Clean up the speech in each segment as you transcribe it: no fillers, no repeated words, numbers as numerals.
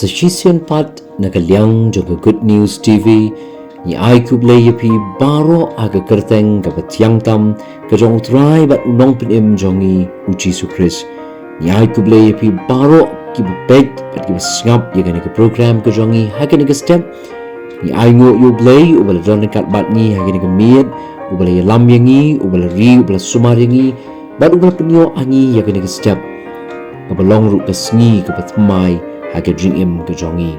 sa shisyon pat nagaliang jong Good News TV ni U Blei baro aga kyrteng ka tiang tam ka jong utray bat unong pinim jongi U Jisu Khrist ni U Blei baro ki bepet pat ki sngap ya gani ka program ka jongi hagani ka step ni U Blei ubala jon kat bat ni hagani ka miet ubala lam yangi ubala ri ubala sumar yangi bat ubala penyo angi ya gani ka step ka balong ru ka sngi ka patmai haga jingim ka jongi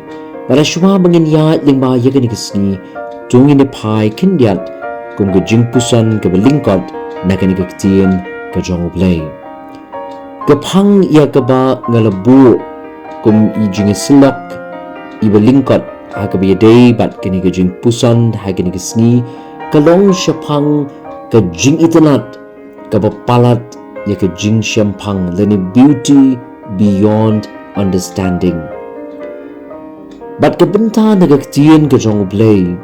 para shuma bangin ya lingba ya gani ka sngi jongi ne pai kindiat kum ka jingpuson ka lyngkot na gani ka Ktien ka jong U Blei kapang ya kaba ngalabu kum I jingisilak iba lyngkot aga ba day bat kini ka jingpuson ha kini ka sngi kalong syapang ka jing itanat ka palat ya ka jing syampang leni beauty beyond understanding bat ka benta na ka Ktien ka jong U Blei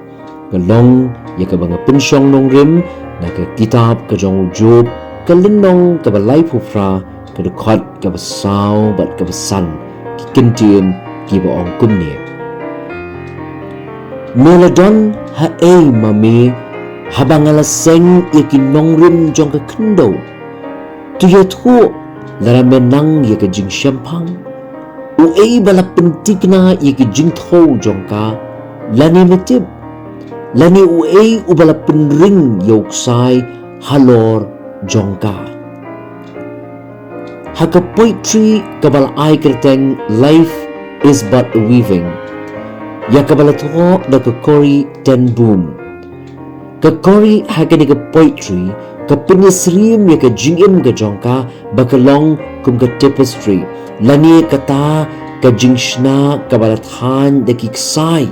kalong ya ka banga pensyong nong rim na ka kitab ka jong Job ka linong ka balay pufra ka dukot ka basaw bat ka basan ki kintien ki baong kumni meladon ha mami habang alaseng yakin nongrim jong ka kendo tuyathu lara menang ya ka jing syampang u bala pentikna ya ka jing thou jong ka lani metib lani u bala penring yoksai halor jong ka haka poetry kabal ai kyrteng life is but a weaving ya kabala tho da ka kori ten boom ka kori hagani ka poetry ka penyesrim ya ka jingim ka jongka bakalong kum ka tapestry lani kata ka jingshna kabala than da kiksai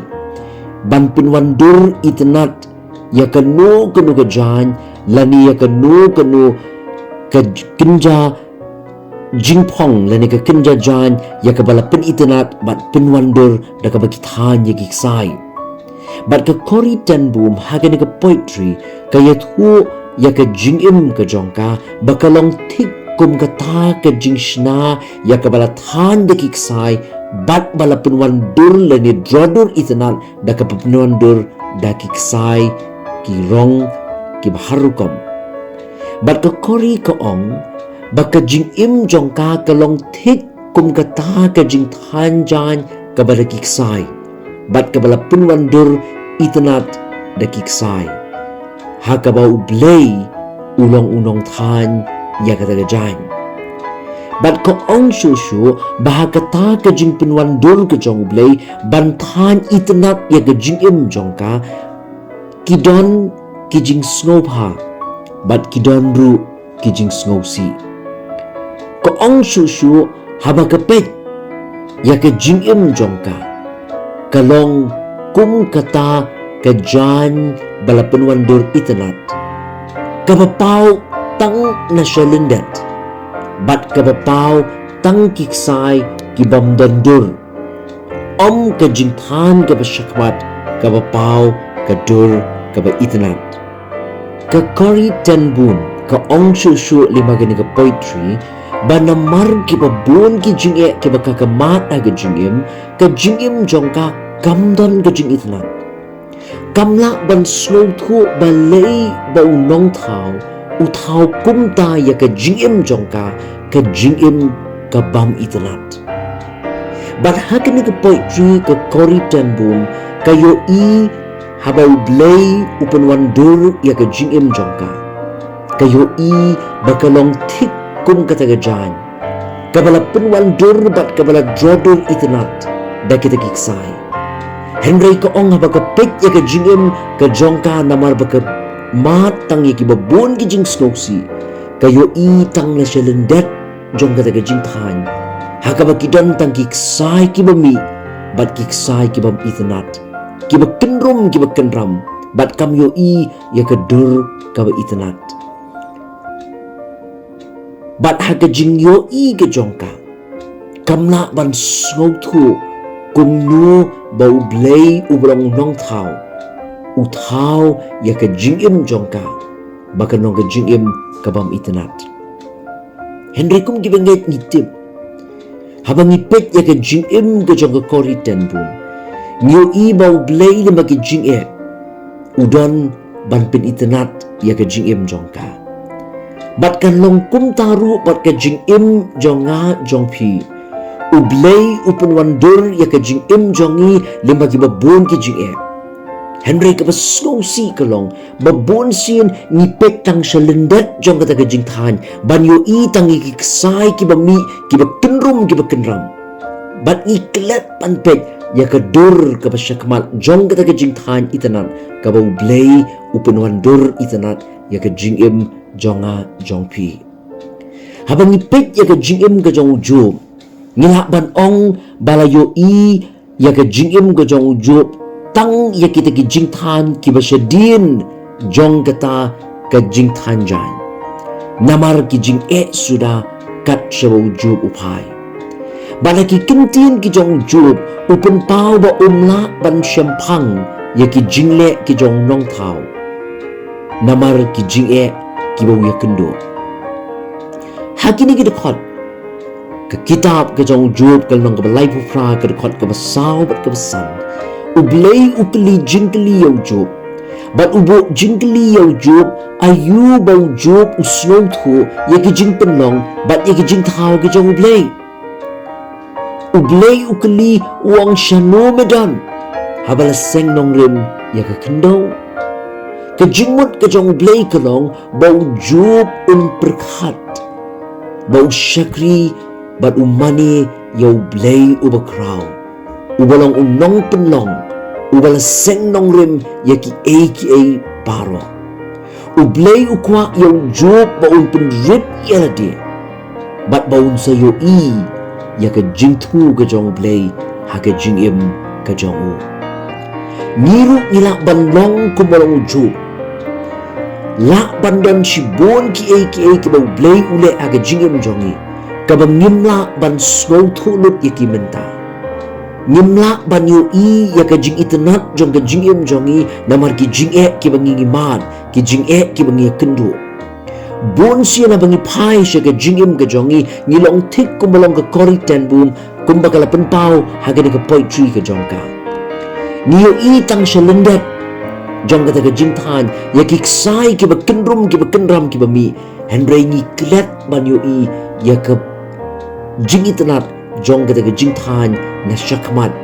ban pinwandur itnat ya ka no kanu ka jan lani ya ka no kanu ka kynja jingpong lani ka kynja jan ya ka bala pen itanat bat pinwandur da ka bakithan ya giksai bat ka kori ten boom hagani ka poetry ka yathu ya ka jingim ka jongka bakalong thik kum ka ta ka jingshna ya ka bala than da giksai bat bala pinwandur lani drodur itanat da ka pinwandur da giksai ki rong ki baharukom bat ka kori ka ong baka jingim jongka kalong thik kum kata ka jing than jan ka bala kiksai bat ka bala pinwandur itanat da kiksai ha ka ba U Blei ulong unong than ya ka taga jan bat ka ong shushu bah kata ka jing pinwandur ka jong U Blei ban than itanat ya ka jingim jongka kidon ki jing sngewbha bat kidon ru ki jing sngosi ko ong shushu haba kapet ya ka jingim jongka kalong kum kata ka jan bala penwandur itanat kabapaw tang nasyalindet bat kabapaw tang kiksai kibamdandur ka jingthan ka basyakmat kabapaw kadur kaba itanat ka kori tenbun ka ong shushu lima gani ka poetry banamar ki babun ki jinge ki bakakamat aga jingim ka jingim jongka kamdon ka jing itnat kamla ban snowthu balay ba unong thau uthau kumta ya ka jingim jongka ka jingim ka bam itnat bat hakani ka poetry ka kori tenbun kayo haba U Blei upanwandur ya ka jingim jongka kayo bakalong thik kum kataga jan kabala pinwandur bat kabala drodur itanat da kita kiksai henry ka ong haba ka pek ya ka jingim ka jongka namar baka mat tang ya ki babun ki jing snoksi kayo tang na syalendet jong kataga jing than hakaba kidon tang kiksai ki bami bat kiksai ki bam itanat ki bakenrum ki bakenram bat kam yo ya ka dur ka ba itanat bat haga jingyo ka jongka kamna ban snowthu kumno ba U Blei ubrong nong thau uthau ya ka jingim jongka baka nong ka jingim kabam itanat henry kum gibenget ngitip habang ipet ya ka jingim ka jong ka kori tenbun ngiu i bau blei le magi jinge udon ban pin itenat ya ka jingim jong ka bat kan long kum taru bat ka jingim jonga jong pi U Blei upun wandur ya ka jingim jongi le magi babon ki jinge Henry ka basngausi kalong babon sin ngipet tang shalendet jong kata ka jingthan ban yo i tang ikiksai ki bami ki bakenrum ki bakenram bat iklet panpet ya ka dur ka basyakmal jong kata ka jingthan itanan ka ba U Blei upun wandur itanat ya ka jingim jonga jongpi habang ipet ya ka jingim ka jong ujub ngilak ban ong balayo i ya ka jingim ka jong ujub tang ya kita ki jingthan ki basyadin jong kata ka jingthan jan namar ki jing sudah kat shabu ujub upai bala ki kintin ki jong ujub upun pau ba umla ban syampang ya ki jingle ki jong nong tau namar ki jing ki bau ya kendo hakini ki dekat ke kitab ke jong ujub kal nong ka balai pufra ke dekat ke basau bat ke besan U Blei ukli jingkli ya ujub bat ubo jingkli ya ujub ayu bau ujub usnong thu ya ki jing penlong bat ya ki jing thau ke jong U Blei ukli uang shanu medan habala seng nong rim ya ka kendo ke jingmut ke jong U Blei kalong bau ujub perkhat bau syakri bat umani ya U Blei ubakraw ubalong unong penlong ubala seng nong rim ya ki paro U Blei ukwa ya ujub baun penrip ya ladi bat baun sayo i ya ka jingthmu ka jong U Blei ha ka jingim ka jong U ngiru ngilak banlong kumalong ujub lak bandan shibon ki ba U Blei ule ha ka jingim jongi kabang ngimla ban snow thulut ya ki menta ngimla ban yo i ya ka jing itenat jong ka jingim jongi namar ki jing ki bangi ngiman ki jing ki bangi kendo bon siya na bangi pai siya ka jingim ka jongi ngilong tik kumalong ka kori tenbum kumba kala penpau hagani ka poetry ka jong ka niyo i tang siya lendet jong kata ka jingthan ya ki ksai ki bakendrum ki bakenram ki bami henry ngi klet ban yo i ya ka jing itenat jong kata ka jingthan na syakmat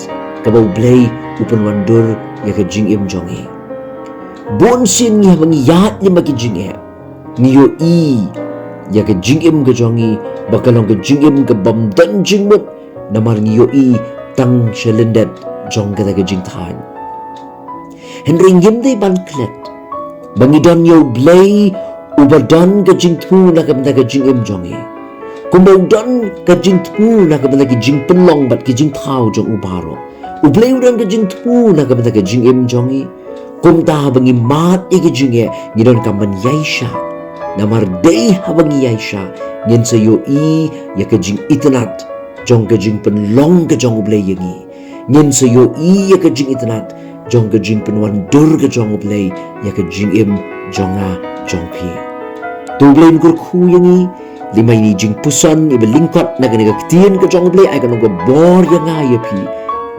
ka ba U Blei upun wandur ya ka jingim jongi bon sin ngi mangiyat ni maki jinge niyo i ya ka jingim ka jongi bakalong ka jingim ka bamdan jingmut namar niyo i tang shalendet jong kata ka jingthan henry ngimday ban klet bangidon yo U Blei ubadan ka jingthmu na ka jingim jongi kumbaudan ka jingthmu na ka jing penlong bat ki jing thau jong ubaro U Blei udan ka jingthmu na ka jingim jongi kumta bangi mat ki jinge ngidon ka man yaisha namar dei habangi yaisha ngin sayo i ya ka jing itenat jong ka jing penlong ka jong U Blei yangi ngin sayo i ya ka jing itenat jong ka jing penwandur ka jong U Blei ya ka jingim jonga jongpi tu Blei kur khu yangi lima ini jingpuson iba lyngkot na Ka Ktien ka jong U Blei ay kanong ka bor yang ya pi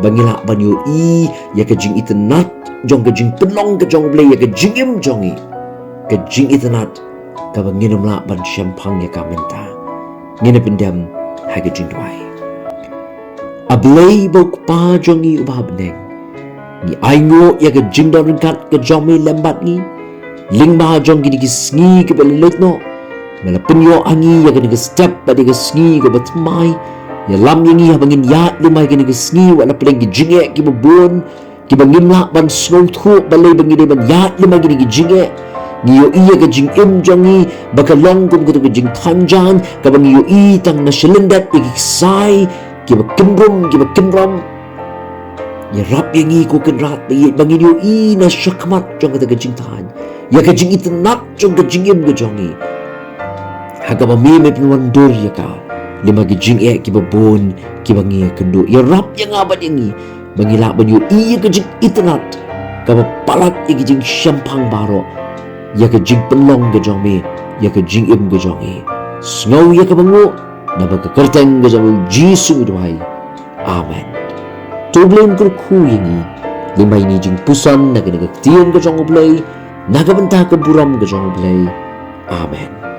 bangila banyo i ya ka jing itenat jong ka jing penlong ka jong U Blei ya ka jingim jongi ka jing itenat ka banginum la ban syampang ya ka menta ngina pendam ha ka jing duai A Blei bau pa jongi ubah beneng ni aingo ya ka jing don ringkat ka jong me lembat ni lingba jong gini ki sngi ka balilit no mala penyo angi ya kena ke step pada ke sngi ke batmai ya lam yangi ha bangin ya limai kena ke sngi wala peleng ki jinge ki babon ki bangin la ban snow thu balai bangin ban ya limai kena ki jinge niyo iya ke jing jongi bakalong kum ke jing thanjan ka bang yo i tang na shalendat ki sai ki bakenrom ya rap yangi ko kenrat bangin yo i na syakmat jong ke jing than ya ke jing itenat jong ke jingim ke jongi haga bami me penwandur ya ka lima ki jing ki babon ki bangi kendo ya rap yang abad yangi bangila banyu iya ke jing itenat ka palat ki jing syampang baro ya ke jing penlong ke jong me ya ke jing im ke jongi sngau ya ka bangu Nama ka kyrteng ka jong U Jisu iduhai. Amen. Tublem kurku ini limay ni jingpuson na Ka Ktien ka jong U Blei, nagabanta ka buram ka jong U Blei. Amen.